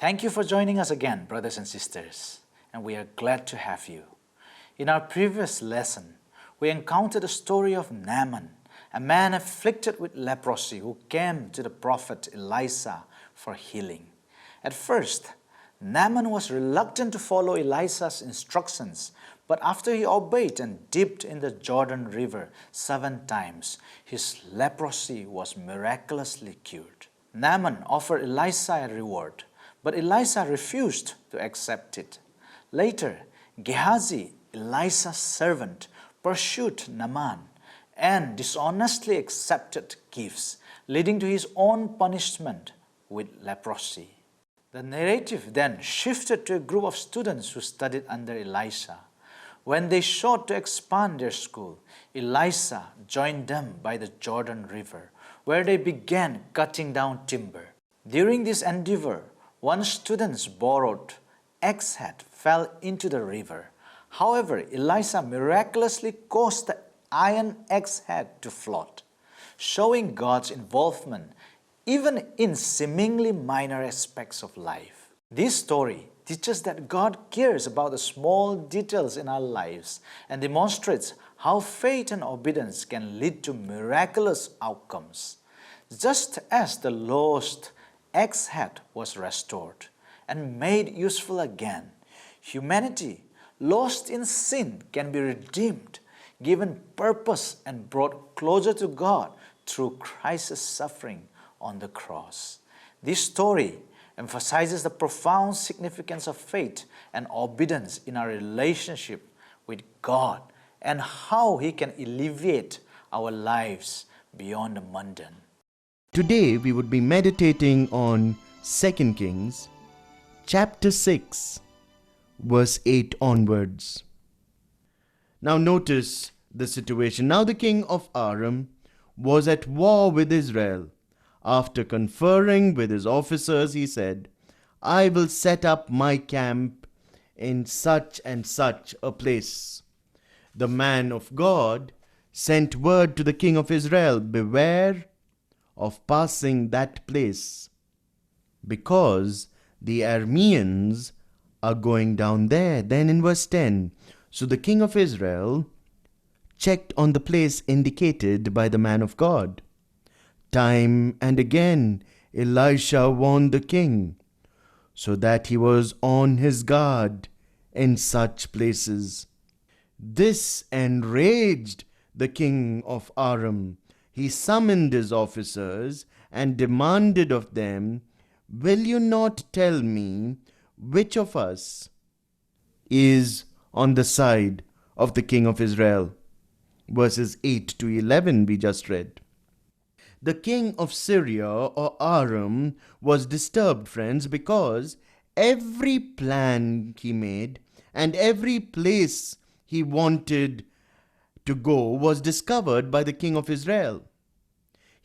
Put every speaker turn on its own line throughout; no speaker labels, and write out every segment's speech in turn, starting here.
Thank you for joining us again, brothers and sisters, and we are glad to have you. In our previous lesson, we encountered the story of Naaman, a man afflicted with leprosy who came to the prophet Elisha for healing. At first, Naaman was reluctant to follow Elisha's instructions, but after he obeyed and dipped in the Jordan River 7 times, his leprosy was miraculously cured. Naaman offered Elisha a reward, but Elisha refused to accept it. Later, Gehazi, Elisha's servant, pursued Naaman and dishonestly accepted gifts, leading to his own punishment with leprosy. The narrative then shifted to a group of students who studied under Elisha. When they sought to expand their school, Elisha joined them by the Jordan River, where they began cutting down timber. During this endeavor, one student's borrowed axe head fell into the river. However, Elisha miraculously caused the iron axe head to float, showing God's involvement even in seemingly minor aspects of life. This story teaches that God cares about the small details in our lives and demonstrates how faith and obedience can lead to miraculous outcomes. Just as the lost axe head was restored and made useful again, humanity lost in sin can be redeemed, given purpose and brought closer to God through Christ's suffering on the cross. This story emphasizes the profound significance of faith and obedience in our relationship with God and how He can elevate our lives beyond the mundane.
Today we would be meditating on 2 Kings chapter 6 verse 8 onwards. Now notice the situation. Now the king of Aram was at war with Israel. After conferring with his officers, he said, I will set up my camp in such and such a place. The man of God sent word to the king of Israel, beware of passing that place, because the Arameans are going down there. Then in verse 10, so the king of Israel checked on the place indicated by the man of God. Time and again Elisha warned the king, so that he was on his guard in such places. This enraged the king of Aram. He summoned his officers and demanded of them, will you not tell me which of us is on the side of the king of Israel? Verses 8 to 11 we just read. The king of Syria or Aram was disturbed, friends, because every plan he made and every place he wanted to go was discovered by the king of Israel.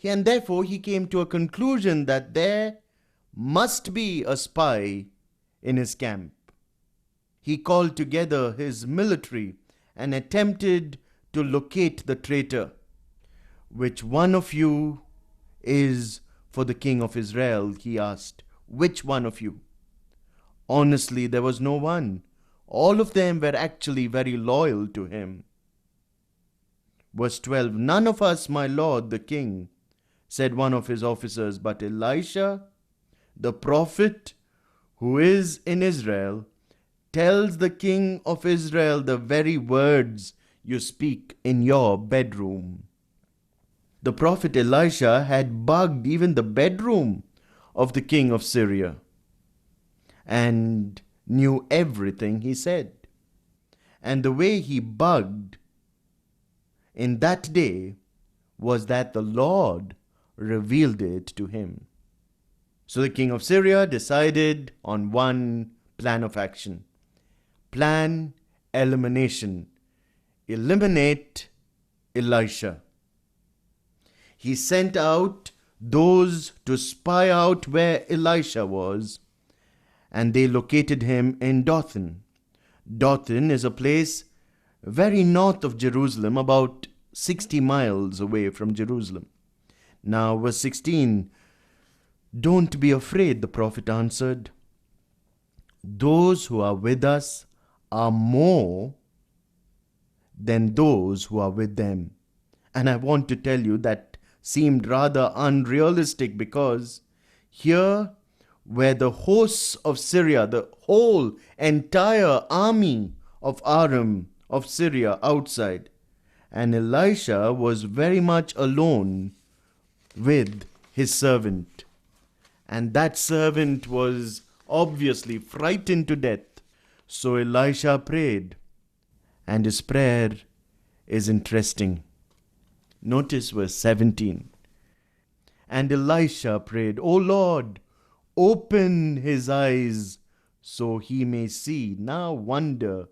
And therefore he came to a conclusion that there must be a spy in his camp. He called together his military and attempted to locate the traitor. Which one of you is for the king of Israel? He asked. Which one of you? Honestly, there was no one. All of them were actually very loyal to him. Verse 12, none of us, my lord the king, said one of his officers, but Elisha, the prophet who is in Israel, tells the king of Israel the very words you speak in your bedroom. The prophet Elisha had bugged even the bedroom of the king of Syria and knew everything he said. And the way he bugged in that day was that the Lord revealed it to him. So the king of Syria decided on one plan of action. Plan elimination. Eliminate Elisha. He sent out those to spy out where Elisha was, and they located him in Dothan. Dothan is a place very north of Jerusalem, about 60 miles away from Jerusalem. Now, verse 16, don't be afraid, the prophet answered. those who are with us are more than those who are with them. And I want to tell you that seemed rather unrealistic, because here were the hosts of Syria, the whole entire army of Aram of Syria outside, and Elisha was very much alone with his servant. And that servant was obviously frightened to death. So Elisha prayed, and his prayer is interesting. Notice verse 17. And Elisha prayed, O Lord, open his eyes so he may see. Now wonder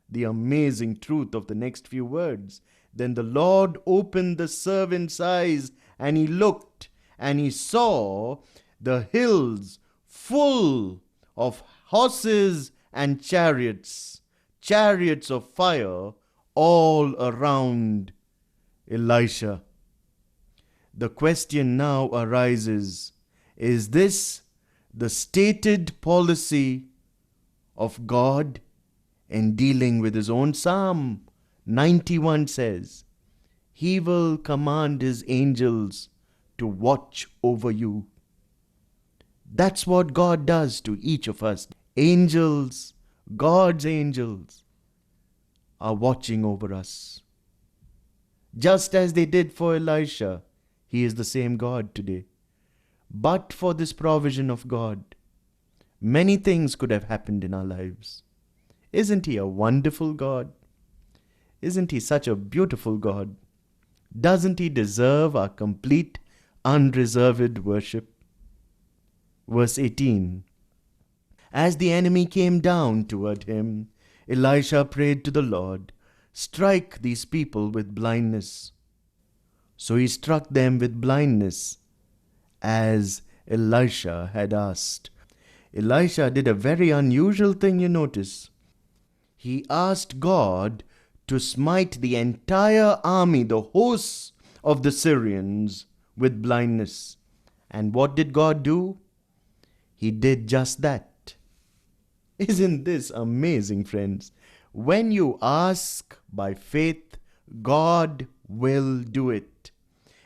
the amazing truth of the next few words. Then the Lord opened the servant's eyes, and he looked, and he saw the hills full of horses and chariots, chariots of fire all around Elisha. The question now arises, is this the stated policy of God in dealing with his own? Psalm 91 says, He will command His angels to watch over you. That's what God does to each of us. Angels, God's angels, are watching over us. Just as they did for Elisha, He is the same God today. But for this provision of God, many things could have happened in our lives. Isn't He a wonderful God? Isn't He such a beautiful God? Doesn't He deserve our complete, unreserved worship? Verse 18. As the enemy came down toward him, Elisha prayed to the Lord, Strike these people with blindness. So he struck them with blindness, as Elisha had asked. Elisha did a very unusual thing, you notice. He asked God to smite the entire army, the hosts of the Syrians, with blindness. And what did God do? He did just that. Isn't this amazing, friends? When you ask by faith, God will do it.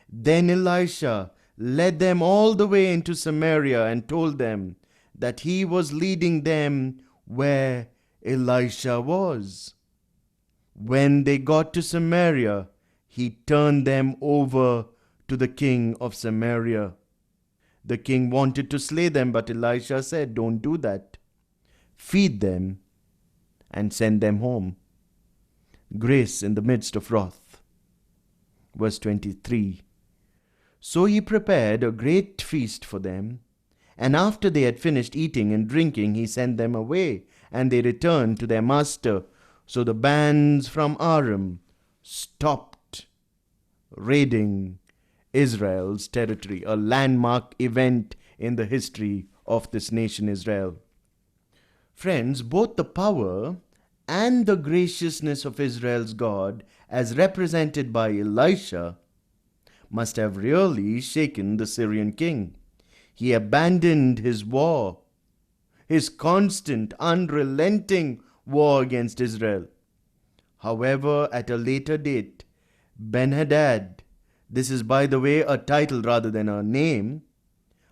Then Elisha led them all the way into Samaria and told them that he was leading them where Elisha was. When they got to Samaria, he turned them over to the king of Samaria. The king wanted to slay them, but Elisha said, Don't do that. Feed them and send them home. Grace in the midst of wrath. Verse 23. So he prepared a great feast for them, and after they had finished eating and drinking, he sent them away, and they returned to their master. So the bands from Aram stopped raiding Israel's territory, a landmark event in the history of this nation Israel. Friends, both the power and the graciousness of Israel's God, as represented by Elisha, must have really shaken the Syrian king. He abandoned his war, his constant, unrelenting war against Israel. However, at a later date, Ben-Hadad, this is by the way a title rather than a name,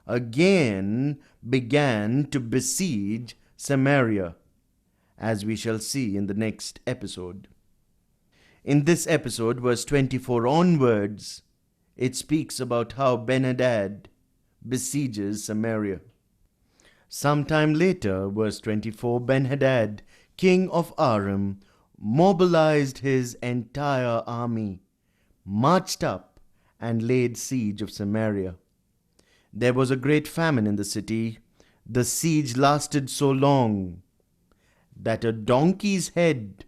again began to besiege Samaria, as we shall see in the next episode. In this episode, verse 24 onwards, it speaks about how Ben-Hadad besieges Samaria. Sometime later, verse 24, Ben-Hadad, king of Aram, mobilized his entire army, marched up, and laid siege of Samaria. There was a great famine in the city. The siege lasted so long that a donkey's head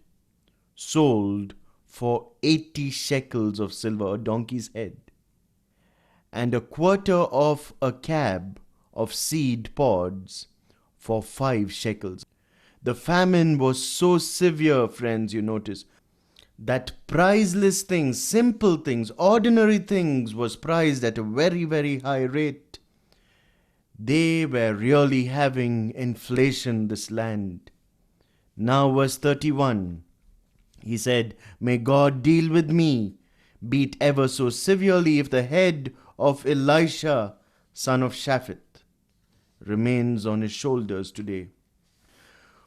sold for 80 shekels of silver, a donkey's head, and a quarter of a cab of seed pods for 5 shekels. The famine was so severe, friends, you notice, that priceless things, simple things, ordinary things was priced at a very, very high rate. They were really having inflation, this land. Now, verse 31, he said, "May God deal with me, be it ever so severely, if the head of Elisha, son of Shaphat, remains on his shoulders today."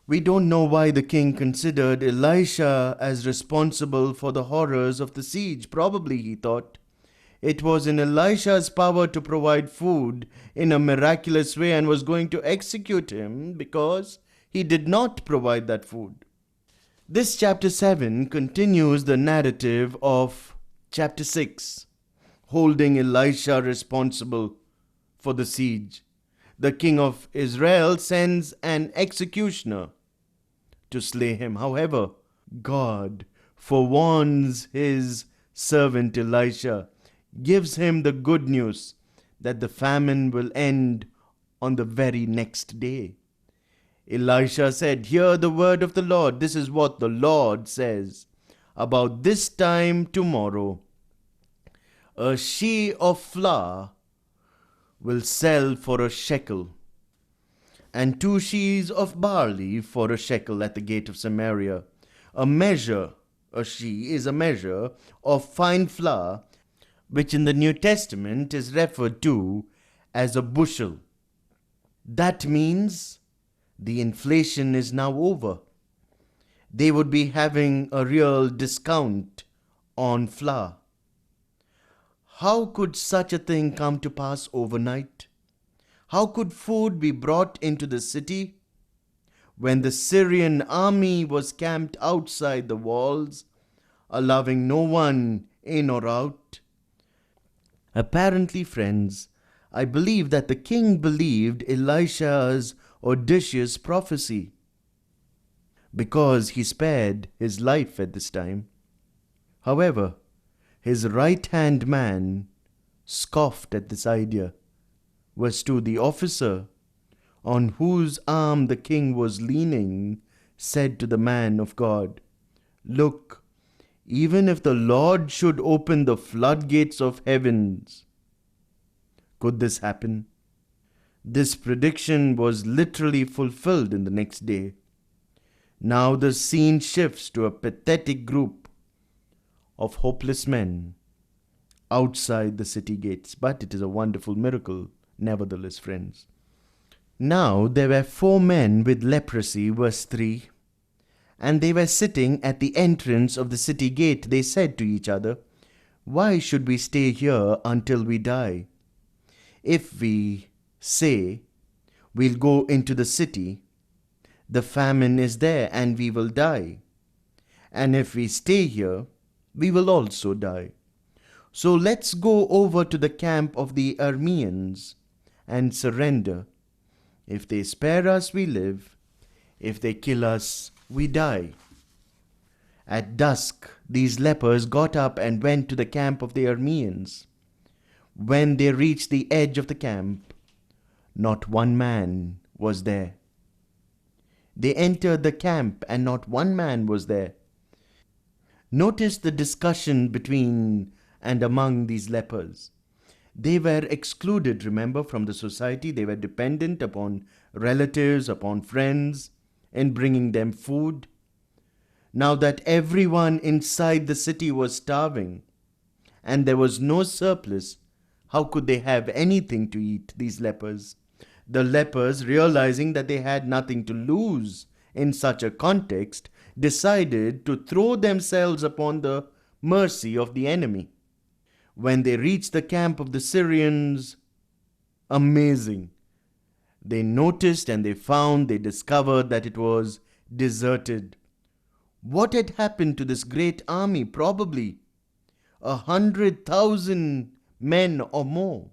We don't know why the king considered Elisha as responsible for the horrors of the siege. Probably, he thought, it was in Elisha's power to provide food in a miraculous way and was going to execute him because he did not provide that food. This chapter 7 continues the narrative of chapter 6, holding Elisha responsible for the siege. The king of Israel sends an executioner to slay him. However, God forewarns his servant Elisha, gives him the good news that the famine will end on the very next day. Elisha said, "Hear the word of the Lord. This is what the Lord says. About this time tomorrow, a sheah of flour will sell for a shekel, and 2 sheaves of barley for a shekel at the gate of Samaria. A sheah is a measure of fine flour, which in the New Testament is referred to as a bushel." That means the inflation is now over. They would be having a real discount on flour. How could such a thing come to pass overnight? How could food be brought into the city when the Syrian army was camped outside the walls, allowing no one in or out? Apparently, friends, I believe that the king believed Elisha's audacious prophecy because he spared his life at this time. However, his right-hand man scoffed at this idea. Verse 2, the officer on whose arm the king was leaning said to the man of God, "Look, even if the Lord should open the floodgates of heavens." Could this happen? This prediction was literally fulfilled in the next day. Now the scene shifts to a pathetic group of hopeless men outside the city gates. But it is a wonderful miracle, nevertheless, friends. Now there were 4 men with leprosy, verse 3, and they were sitting at the entrance of the city gate. They said to each other, "Why should we stay here until we die? If we say we'll go into the city, the famine is there and we will die. And if we stay here, we will also die. So let's go over to the camp of the Arameans and surrender. If they spare us, we live. If they kill us, we die." At dusk, these lepers got up and went to the camp of the Arameans. When they reached the edge of the camp, not one man was there. They entered the camp and not one man was there. Notice the discussion between and among these lepers. They were excluded, remember, from the society. They were dependent upon relatives, upon friends, in bringing them food. Now that everyone inside the city was starving and there was no surplus, how could they have anything to eat, these lepers? The lepers, realizing that they had nothing to lose in such a context, decided to throw themselves upon the mercy of the enemy. When they reached the camp of the Syrians, amazing. They noticed and they discovered that it was deserted. What had happened to this great army? Probably 100,000 men or more.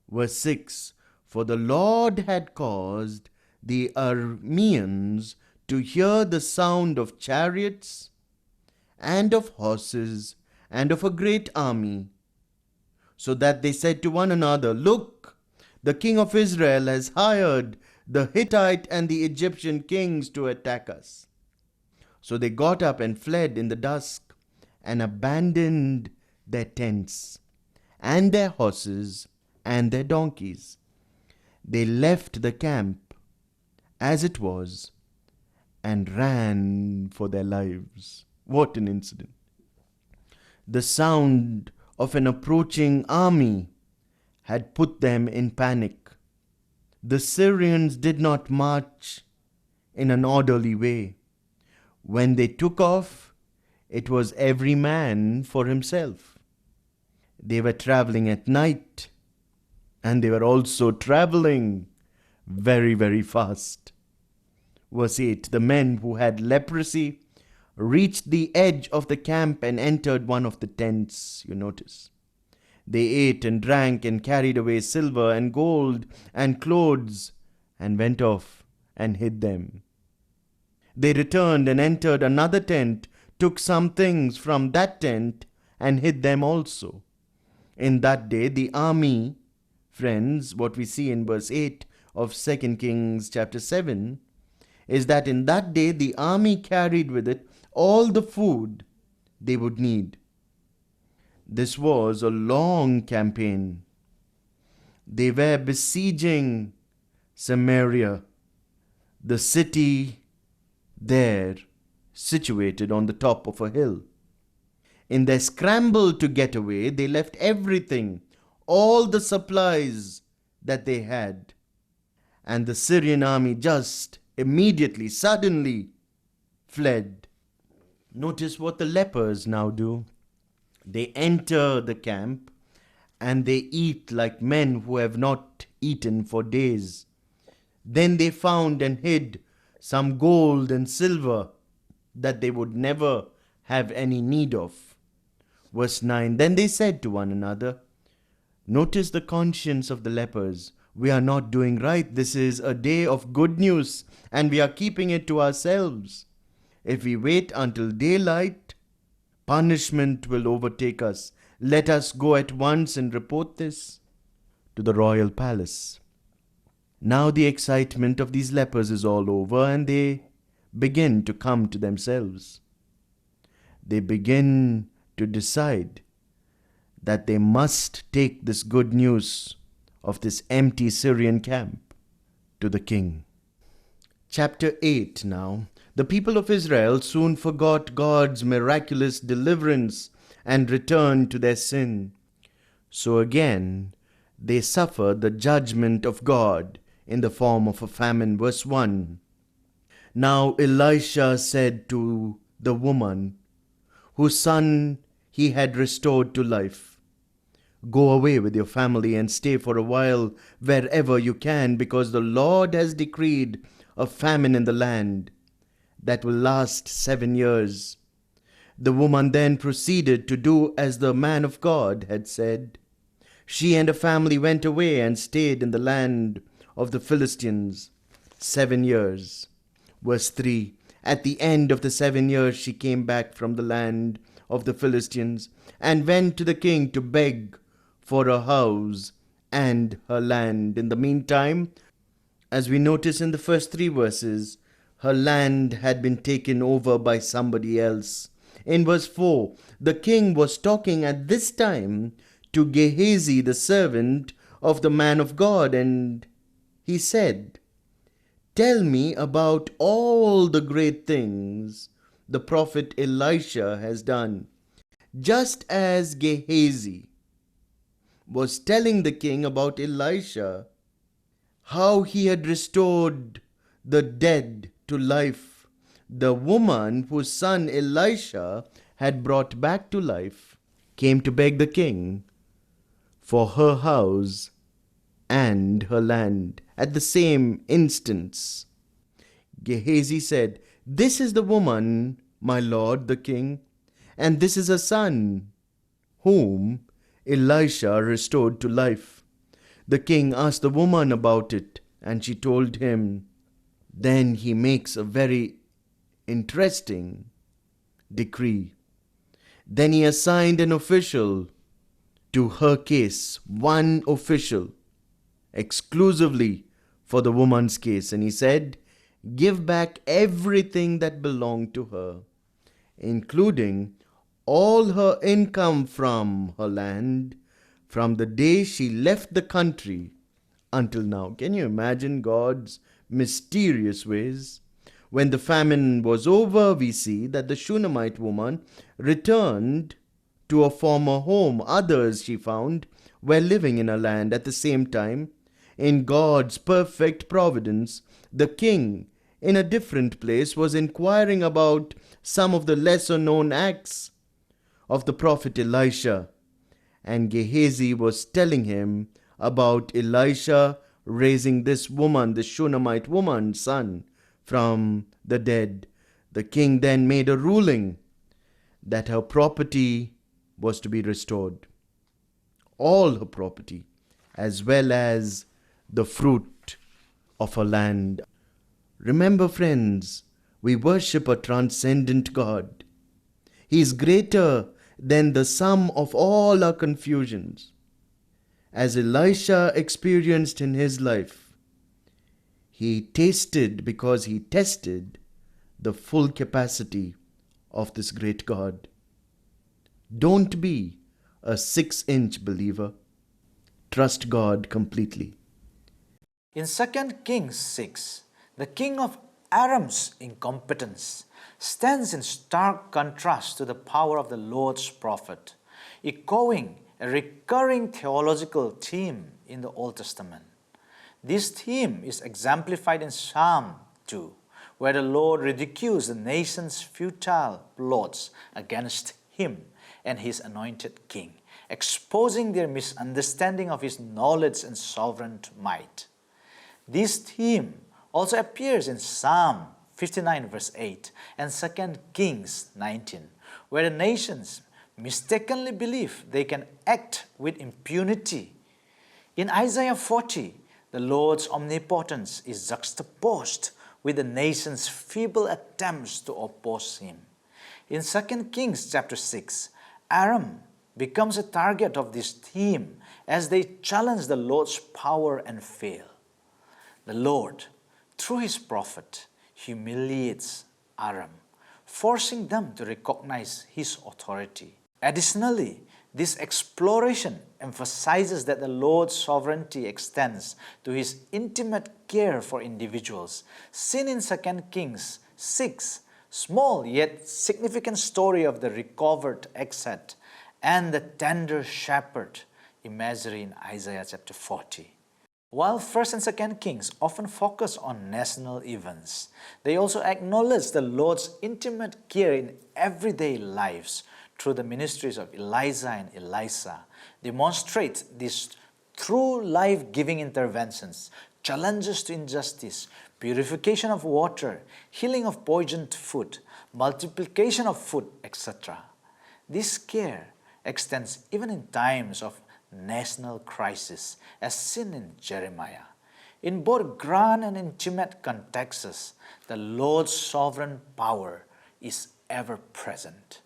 Verse 6, for the Lord had caused the Arameans to hear the sound of chariots and of horses and of a great army, so that they said to one another, "Look, the king of Israel has hired the Hittite and the Egyptian kings to attack us." So they got up and fled in the dusk and abandoned their tents and their horses and their donkeys. They left the camp as it was and ran for their lives. What an incident! The sound of an approaching army had put them in panic. The Syrians did not march in an orderly way. When they took off, it was every man for himself. They were traveling at night, and they were also traveling very, very fast. Verse 8, the men who had leprosy reached the edge of the camp and entered one of the tents. You notice. They ate and drank and carried away silver and gold and clothes and went off and hid them. They returned and entered another tent, took some things from that tent and hid them also. In that day the army, friends, what we see in verse 8 of 2 Kings chapter 7, is that in that day the army carried with it all the food they would need. This was a long campaign. They were besieging Samaria, the city there situated on the top of a hill. In their scramble to get away, they left everything, all the supplies that they had. And the Syrian army just immediately, suddenly fled. Notice what the lepers now do. They enter the camp and they eat like men who have not eaten for days. Then they found and hid some gold and silver that they would never have any need of. Verse 9, then they said to one another, notice the conscience of the lepers. We are not doing right. This is a day of good news and we are keeping it to ourselves. If we wait until daylight, punishment will overtake us. Let us go at once and report this to the royal palace. Now the excitement of these lepers is all over and they begin to come to themselves. They begin to decide that they must take this good news of this empty Syrian camp to the king. Chapter 8 now. The people of Israel soon forgot God's miraculous deliverance and returned to their sin. So again, they suffered the judgment of God in the form of a famine. Verse 1. Now Elisha said to the woman whose son he had restored to life, go away with your family and stay for a while wherever you can, because the Lord has decreed a famine in the land that will last 7 years. The woman then proceeded to do as the man of God had said. She and her family went away and stayed in the land of the Philistines 7 years. Verse 3, at the end of the 7 years she came back from the land of the Philistines and went to the king to beg for her house and her land. In the meantime, as we notice in the first 3 verses, her land had been taken over by somebody else. In verse 4, the king was talking at this time to Gehazi, the servant of the man of God, and he said, tell me about all the great things the prophet Elisha has done. Just as Gehazi was telling the king about Elisha, how he had restored the dead to life, the woman whose son Elisha had brought back to life came to beg the king for her house and her land. At the same instance, Gehazi said, this is the woman, my lord the king, and this is her son, whom Elisha restored to life. The king asked the woman about it, and she told him. Then he makes a very interesting decree. Then he assigned an official to her case, one official, exclusively for the woman's case. And he said, give back everything that belonged to her, including all her income from her land, from the day she left the country until now. Can you imagine God's mysterious ways? When the famine was over, we see that the Shunammite woman returned to a former home. Others, she found, were living in her land at the same time. In God's perfect providence, the king in a different place was inquiring about some of the lesser known acts of the prophet Elisha, and Gehazi was telling him about Elisha raising this woman, the Shunammite woman's son, from the dead. The king then made a ruling that her property was to be restored. All her property, as well as the fruit of her land. Remember, friends, we worship a transcendent God. He is greater than the sum of all our confusions. As Elisha experienced in his life, he tasted, because he tested, the full capacity of this great God. Don't be a 6-inch believer. Trust God completely.
In 2 Kings 6, the king of Aram's incompetence stands in stark contrast to the power of the Lord's prophet, echoing a recurring theological theme in the Old Testament. This theme is exemplified in Psalm 2, where the Lord ridicules the nation's futile plots against him and his anointed king, exposing their misunderstanding of his knowledge and sovereign might. This theme also appears in Psalm 59 verse 8 and 2 Kings 19, where the nations mistakenly believe they can act with impunity. In Isaiah 40, the Lord's omnipotence is juxtaposed with the nation's feeble attempts to oppose him. In 2 Kings chapter 6, Aram becomes a target of this theme as they challenge the Lord's power and fail. The Lord, through his prophet, humiliates Aram, forcing them to recognize his authority. Additionally, this exploration emphasizes that the Lord's sovereignty extends to his intimate care for individuals, seen in 2 Kings 6, small yet significant story of the recovered exet and the tender shepherd imagery in Isaiah chapter 40. While 1 and 2 Kings often focus on national events, they also acknowledge the Lord's intimate care in everyday lives through the ministries of Elijah and Elisha. Demonstrate these true life-giving interventions, challenges to injustice, purification of water, healing of poisoned food, multiplication of food, etc. This care extends even in times of national crisis, as seen in Jeremiah. In both grand and intimate contexts, the Lord's sovereign power is ever present.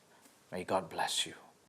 May God bless you.